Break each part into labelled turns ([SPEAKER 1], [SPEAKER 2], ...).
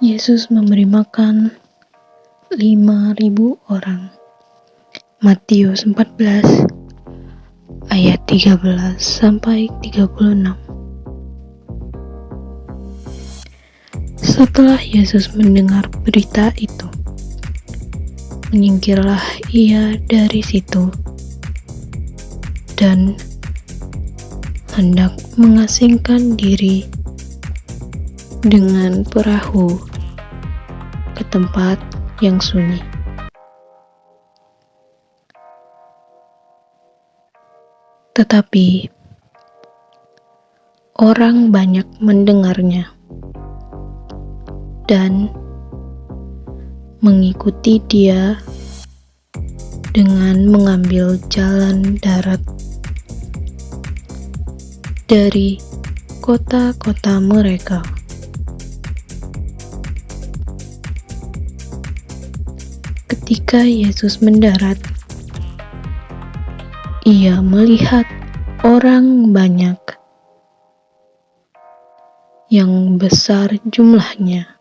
[SPEAKER 1] Yesus memberi makan 5.000 orang. Matius 14 ayat 13 sampai 36. Setelah Yesus mendengar berita itu, menyingkirlah ia dari situ dan hendak mengasingkan diri dengan perahu ke tempat yang sunyi. Tetapi orang banyak mendengarnya dan mengikuti dia dengan mengambil jalan darat dari kota-kota mereka. Ketika Yesus mendarat, ia melihat orang banyak yang besar jumlahnya.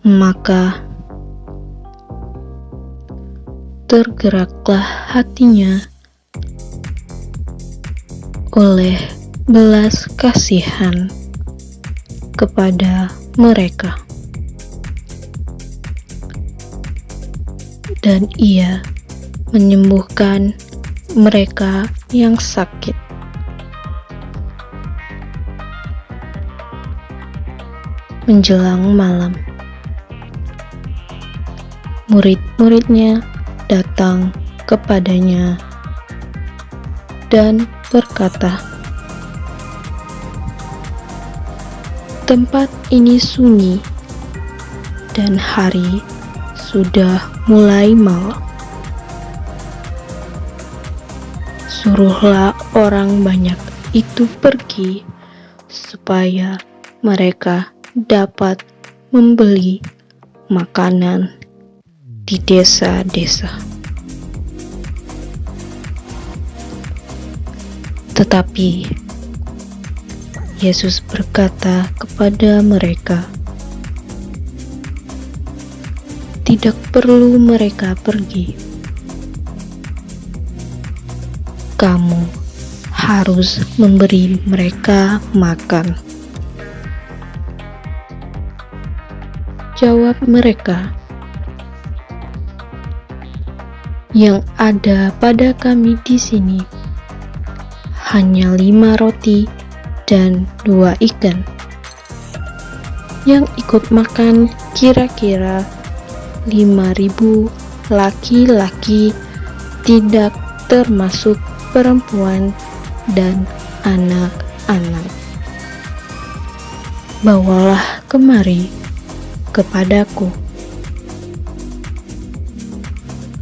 [SPEAKER 1] Maka tergeraklah hatinya oleh belas kasihan kepada mereka, dan ia menyembuhkan mereka yang sakit. Menjelang malam, murid-muridnya datang kepadanya dan berkata, "Tempat ini sunyi dan hari sudah mulai malam. Suruhlah orang banyak itu pergi supaya mereka dapat membeli makanan di desa-desa." Tetapi Yesus berkata kepada mereka, "Tidak perlu mereka pergi. Kamu harus memberi mereka makan." Jawab mereka, "Yang ada pada kami di sini hanya 5 roti dan 2 ikan. Yang ikut makan kira-kira 5.000 laki-laki, tidak termasuk perempuan dan anak-anak. Bawalah kemari kepadaku."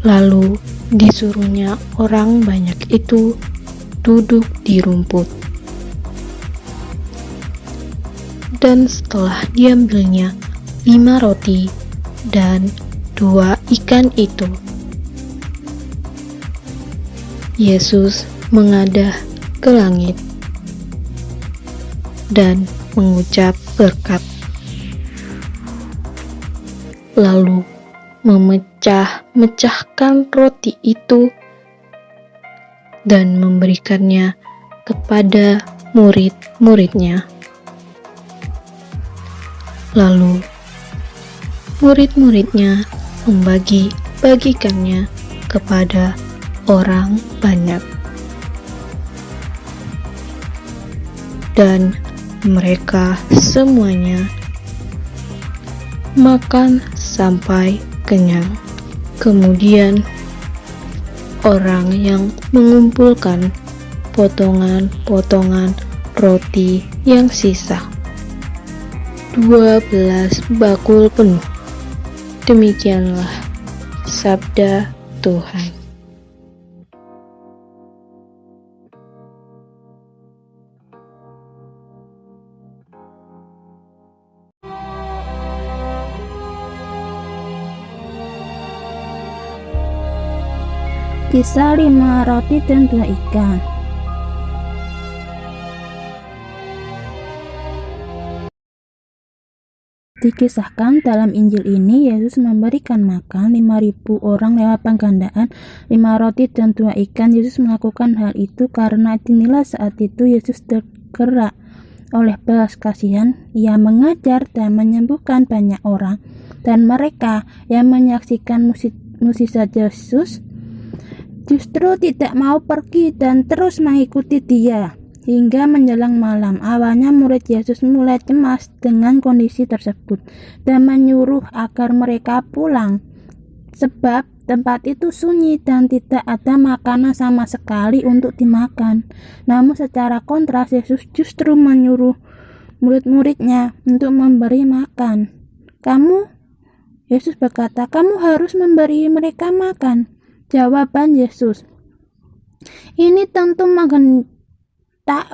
[SPEAKER 1] Lalu disuruhnya orang banyak itu duduk di rumput. Dan setelah diambilnya 5 roti dan 2 ikan itu, Yesus mengadah ke langit dan mengucap berkat, lalu memecah-mecahkan roti itu dan memberikannya kepada murid-muridnya. Lalu murid-muridnya membagi-bagikannya kepada orang banyak, dan mereka semuanya makan sampai kenyang. Kemudian orang yang mengumpulkan potongan-potongan roti yang sisa, 12 bakul penuh. Demikianlah sabda Tuhan.
[SPEAKER 2] Kisah 5 roti dan 2 ikan. Dikisahkan dalam Injil ini, Yesus memberikan makan 5.000 orang lewat penggandaan 5 roti dan 2 ikan. Yesus melakukan hal itu karena dinilai saat itu Yesus tergerak oleh belas kasihan. Ia mengajar dan menyembuhkan banyak orang, dan mereka yang menyaksikan mukjizat Yesus justru tidak mau pergi dan terus mengikuti Dia. Hingga menjelang malam, awalnya murid Yesus mulai cemas dengan kondisi tersebut dan menyuruh agar mereka pulang, sebab tempat itu sunyi dan tidak ada makanan sama sekali untuk dimakan. Namun secara kontras, Yesus justru menyuruh murid-muridnya untuk memberi makan. Yesus berkata, "Kamu harus memberi mereka makan." Jawaban Yesus ini tentu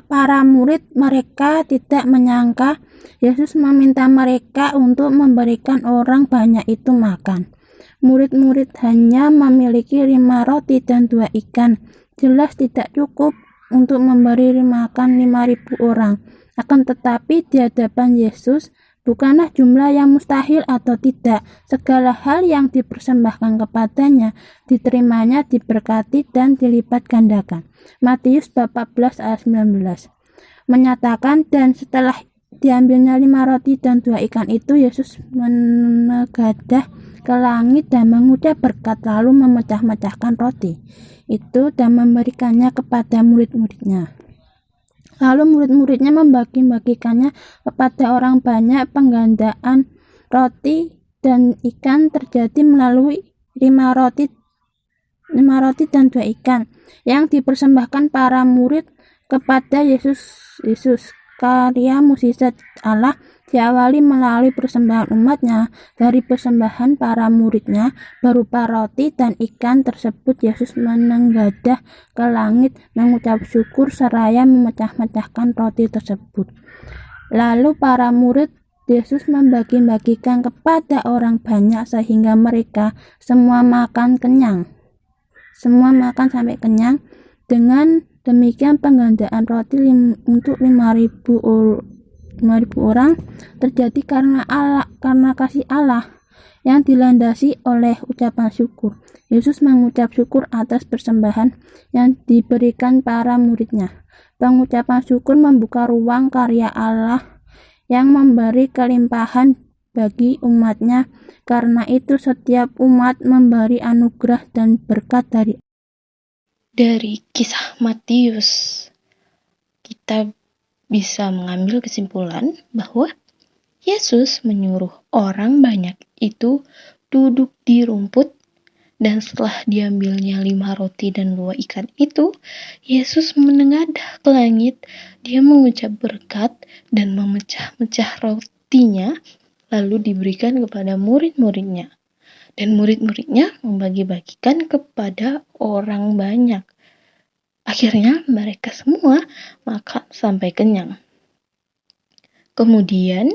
[SPEAKER 2] para murid. Mereka tidak menyangka Yesus meminta mereka untuk memberikan orang banyak itu makan. Murid-murid hanya memiliki 5 roti dan 2 ikan. Jelas tidak cukup untuk memberi makan 5.000 orang. Akan tetapi di hadapan Yesus, bukanlah jumlah yang mustahil atau tidak. Segala hal yang dipersembahkan kepadanya, diterimanya, diberkati, dan dilipat gandakan. Matius bab 14 ayat 19 menyatakan, dan setelah diambilnya 5 roti dan 2 ikan itu, Yesus menengadah ke langit dan mengucap berkat, lalu memecah-mecahkan roti itu dan memberikannya kepada murid-muridnya. Lalu murid-muridnya membagi-bagikannya kepada orang banyak. Penggandaan roti dan ikan terjadi melalui 5 roti dan 2 ikan yang dipersembahkan para murid kepada Yesus. Karya mukjizat Allah diawali melalui persembahan umatnya. Dari persembahan para muridnya berupa roti dan ikan tersebut, Yesus menengadah ke langit, mengucap syukur seraya memecah-mecahkan roti tersebut. Lalu para murid Yesus membagi-bagikan kepada orang banyak sehingga mereka semua makan sampai kenyang. Dengan demikian penggandaan roti untuk 5.000 orang terjadi karena kasih Allah yang dilandasi oleh ucapan syukur. Yesus mengucap syukur atas persembahan yang diberikan para muridnya. Pengucapan syukur membuka ruang karya Allah yang memberi kelimpahan bagi umatnya. Karena itu setiap umat memberi anugerah dan berkat
[SPEAKER 1] Dari kisah Matius, kita bisa mengambil kesimpulan bahwa Yesus menyuruh orang banyak itu duduk di rumput, dan setelah diambilnya 5 roti dan 2 ikan itu, Yesus menengadah ke langit. Dia mengucap berkat dan memecah-mecah rotinya, lalu diberikan kepada murid-muridnya. Dan murid-muridnya membagi-bagikan kepada orang banyak. Akhirnya mereka semua makan sampai kenyang. Kemudian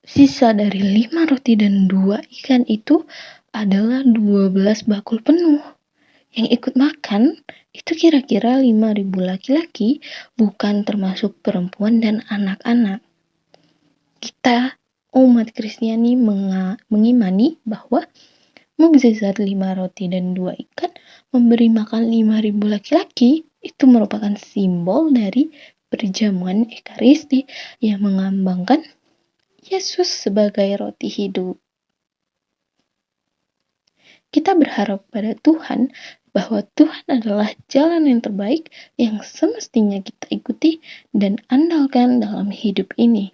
[SPEAKER 1] sisa dari 5 roti dan 2 ikan itu adalah 12 bakul penuh. Yang ikut makan itu kira-kira 5.000 laki-laki, bukan termasuk perempuan dan anak-anak. Kita umat Kristiani mengimani bahwa mukjizat 5 roti dan 2 ikan memberi makan 5.000 laki-laki itu merupakan simbol dari perjamuan Ekaristi yang melambangkan Yesus sebagai roti hidup. Kita berharap pada Tuhan bahwa Tuhan adalah jalan yang terbaik yang semestinya kita ikuti dan andalkan dalam hidup ini.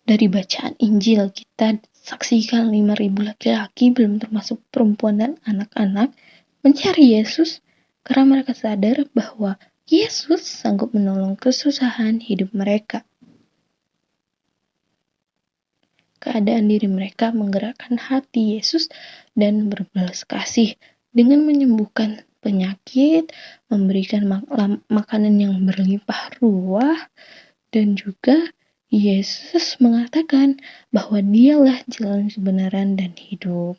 [SPEAKER 1] Dari bacaan Injil kita saksikan 5.000 laki-laki, belum termasuk perempuan dan anak-anak, mencari Yesus karena mereka sadar bahwa Yesus sanggup menolong kesusahan hidup mereka. Keadaan diri mereka menggerakkan hati Yesus dan berbelas kasih dengan menyembuhkan penyakit, memberikan makanan yang berlimpah ruah, dan juga Yesus mengatakan bahwa Dialah jalan kebenaran dan hidup.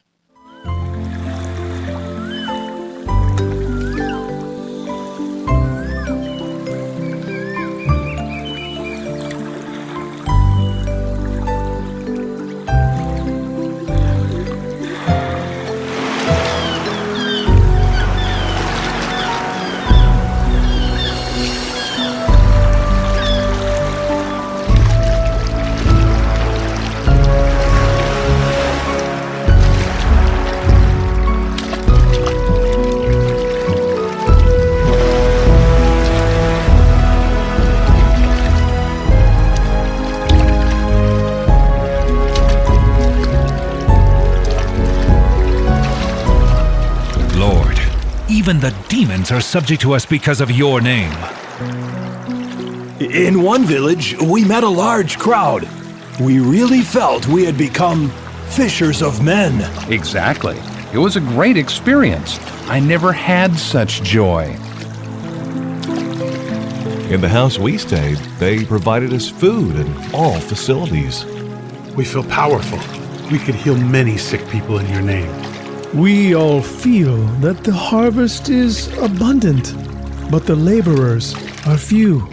[SPEAKER 3] Even the demons are subject to us because of your name.
[SPEAKER 4] In one village, we met a large crowd. We really felt we had become fishers of men.
[SPEAKER 5] Exactly. It was a great experience. I never had such joy.
[SPEAKER 6] In the house we stayed, they provided us food and all facilities.
[SPEAKER 7] We feel powerful. We could heal many sick people in your name.
[SPEAKER 8] We all feel that the harvest is abundant, but the laborers are few.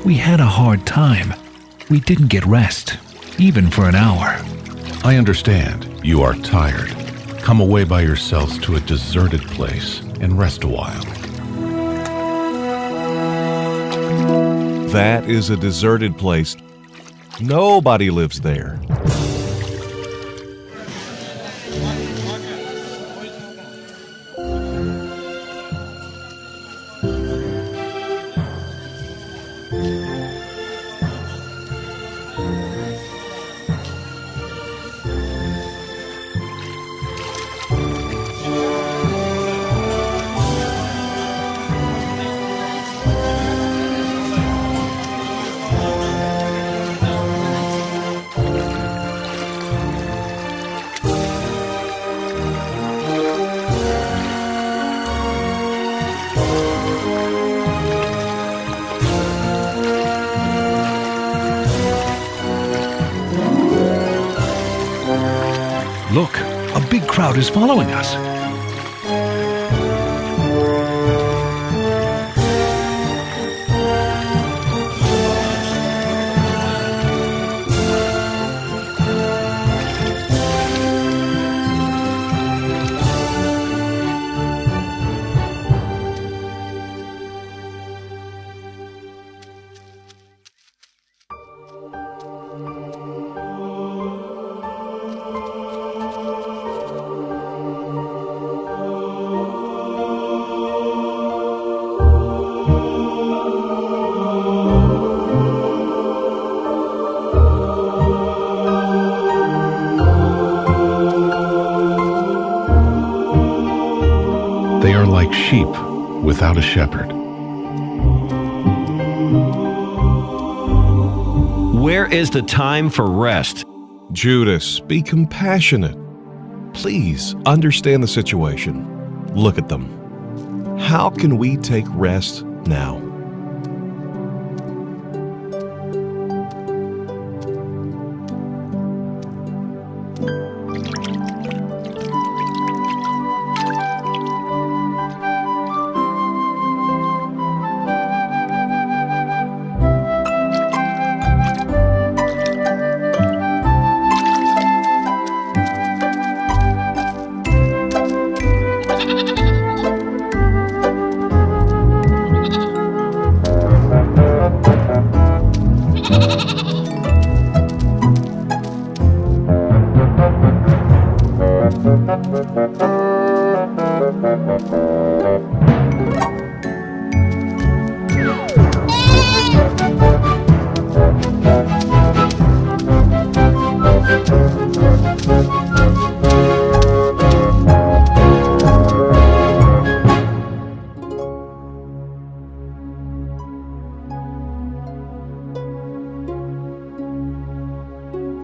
[SPEAKER 3] We had a hard time. We didn't get rest, even for an hour.
[SPEAKER 9] I understand. You are tired. Come away by yourselves to a deserted place and rest a while.
[SPEAKER 6] That is a deserted place. Nobody lives there.
[SPEAKER 3] Look, a big crowd is following us.
[SPEAKER 9] They are like sheep without a shepherd.
[SPEAKER 10] Where is the time for rest?
[SPEAKER 6] Judas, be compassionate. Please understand the situation. Look at them. How can we take rest now?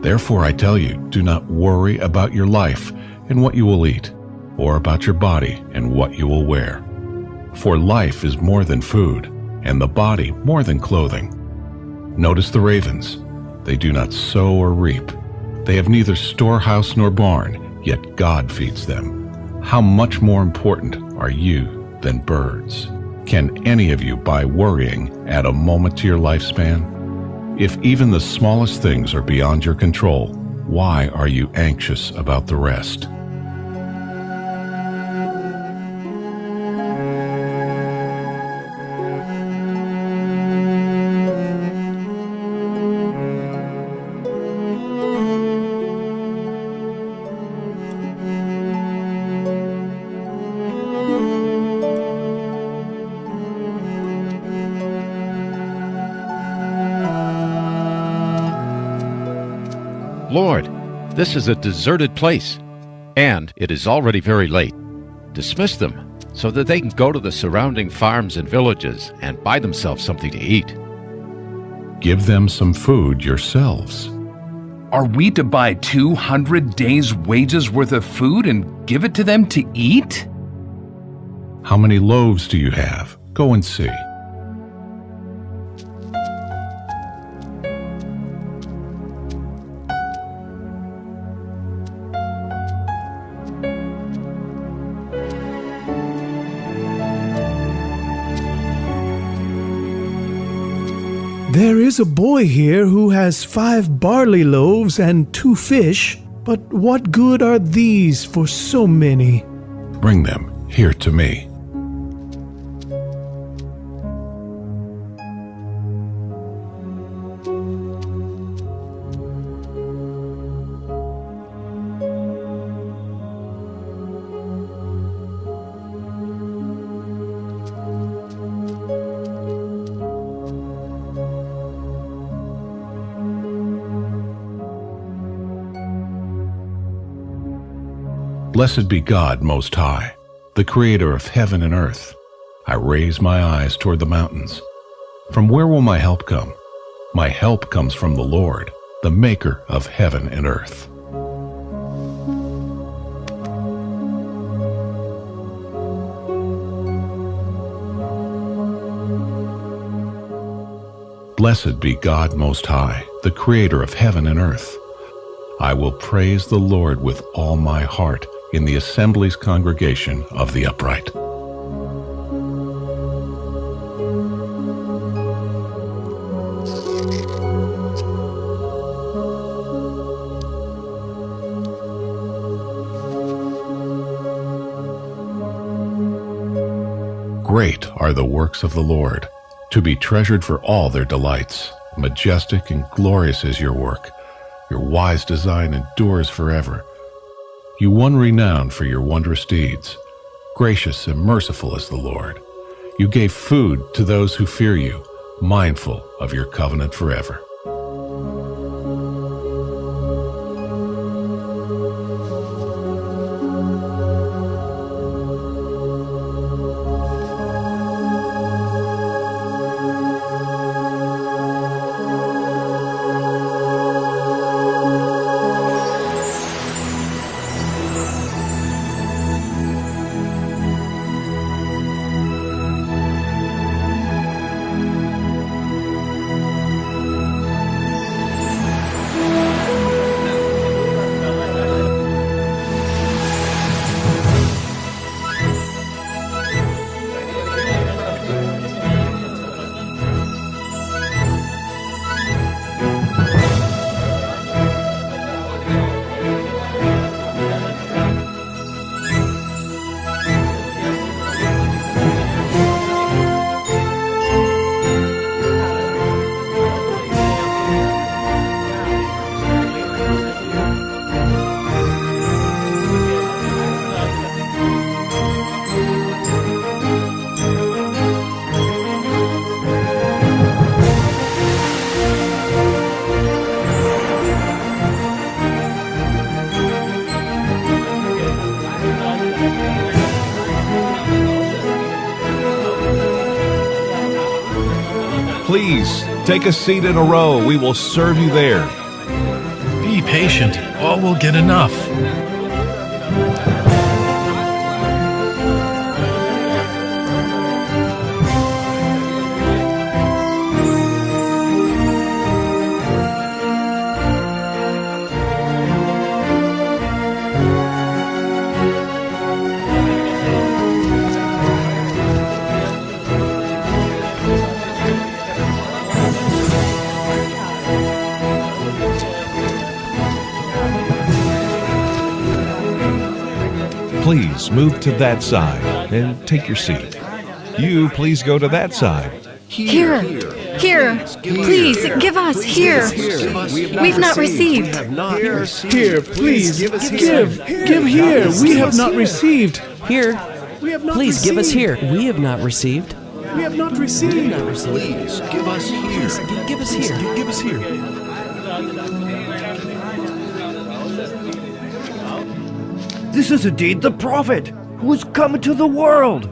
[SPEAKER 9] Therefore I tell you, do not worry about your life and what you will eat, or about your body and what you will wear. For life is more than food, and the body more than clothing. Notice the ravens. They do not sow or reap. They have neither storehouse nor barn, yet God feeds them. How much more important are you than birds? Can any of you, by worrying, add a moment to your lifespan? If even the smallest things are beyond your control, why are you anxious about the rest?
[SPEAKER 11] Lord, this is a deserted place, and it is already very late. Dismiss them so that they can go to the surrounding farms and villages and buy themselves something to eat.
[SPEAKER 9] Give them some food yourselves.
[SPEAKER 5] Are we to buy 200 days' wages worth of food and give it to them to eat?
[SPEAKER 9] How many loaves do you have? Go and see.
[SPEAKER 8] There is a boy here who has 5 barley loaves and 2 fish, but what good are these for so many?
[SPEAKER 9] Bring them here to me. Blessed be God Most High, the Creator of heaven and earth. I raise my eyes toward the mountains. From where will my help come? My help comes from the Lord, the Maker of heaven and earth. Blessed be God Most High, the Creator of heaven and earth. I will praise the Lord with all my heart in the assembly's congregation of the upright. Great are the works of the Lord, to be treasured for all their delights. Majestic and glorious is your work. Your wise design endures forever. You won renown for your wondrous deeds. Gracious and merciful is the Lord. You gave food to those who fear you, mindful of your covenant forever.
[SPEAKER 6] Please, take a seat in a row. We will serve you there.
[SPEAKER 7] Be patient. All will get enough.
[SPEAKER 6] Please move to that side and take your seat. You please go to that side.
[SPEAKER 12] Here. Please, give us. Here. We've not received.
[SPEAKER 8] Here, please. Give here. We have not received.
[SPEAKER 13] Here. Please give us here. We have not received.
[SPEAKER 8] We have not received.
[SPEAKER 4] Please, give us here.
[SPEAKER 13] Give us here.
[SPEAKER 7] Give us here.
[SPEAKER 14] This is indeed the prophet who has come into the world.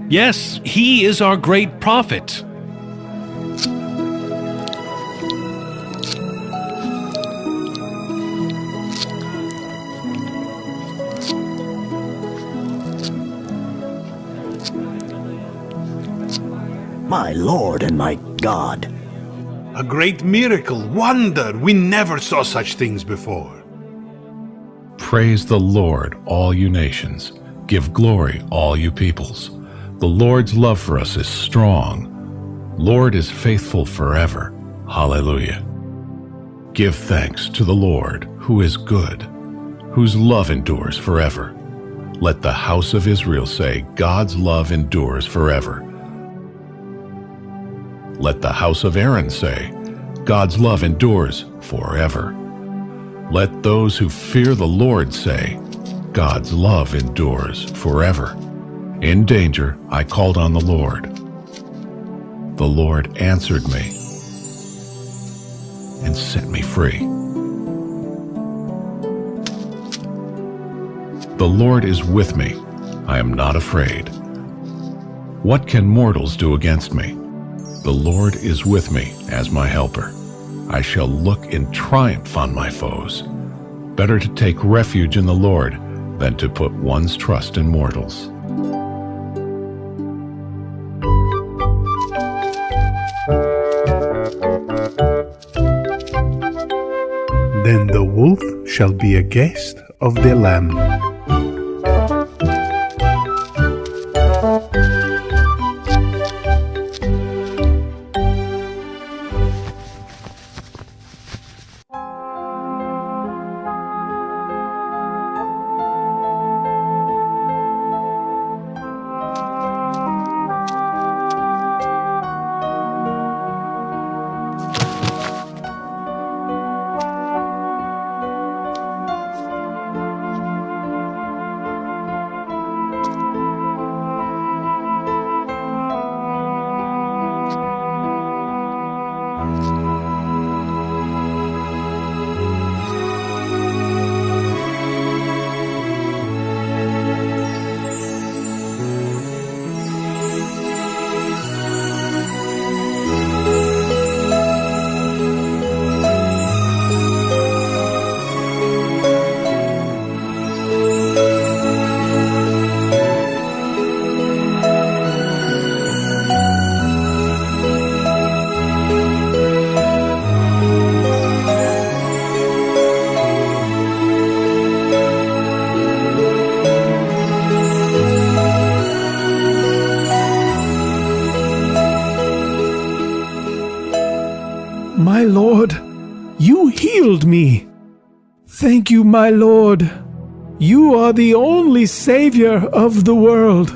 [SPEAKER 3] Yes, he is our great prophet.
[SPEAKER 15] My Lord and my God.
[SPEAKER 7] A great miracle, wonder. We never saw such things before.
[SPEAKER 9] Praise the Lord, all you nations. Give glory, all you peoples. The Lord's love for us is strong. Lord is faithful forever. Hallelujah. Give thanks to the Lord, who is good, whose love endures forever. Let the house of Israel say, God's love endures forever. Let the house of Aaron say, God's love endures forever. Let those who fear the Lord say, God's love endures forever. In danger, I called on the Lord. The Lord answered me and set me free. The Lord is with me. I am not afraid. What can mortals do against me? The Lord is with me as my helper. I shall look in triumph on my foes. Better to take refuge in the Lord than to put one's trust in mortals.
[SPEAKER 7] Then the wolf shall be a guest of the lamb.
[SPEAKER 8] My Lord, you healed me. Thank you, my Lord. You are the only Savior of the world.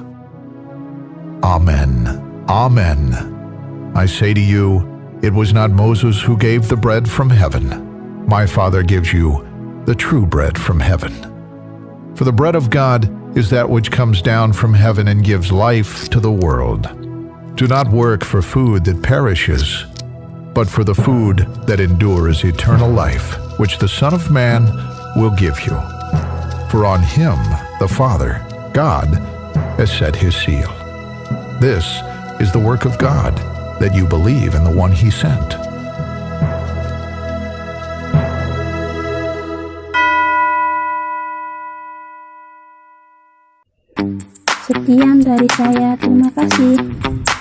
[SPEAKER 16] Amen. Amen. I say to you, it was not Moses who gave the bread from heaven. My Father gives you the true bread from heaven. For the bread of God is that which comes down from heaven and gives life to the world. Do not work for food that perishes, but for the food that endures eternal life, which the Son of Man will give you. For on him the Father, God, has set his seal. This is the work of God, that you believe in the one he sent.
[SPEAKER 2] Sekian dari saya, terima kasih.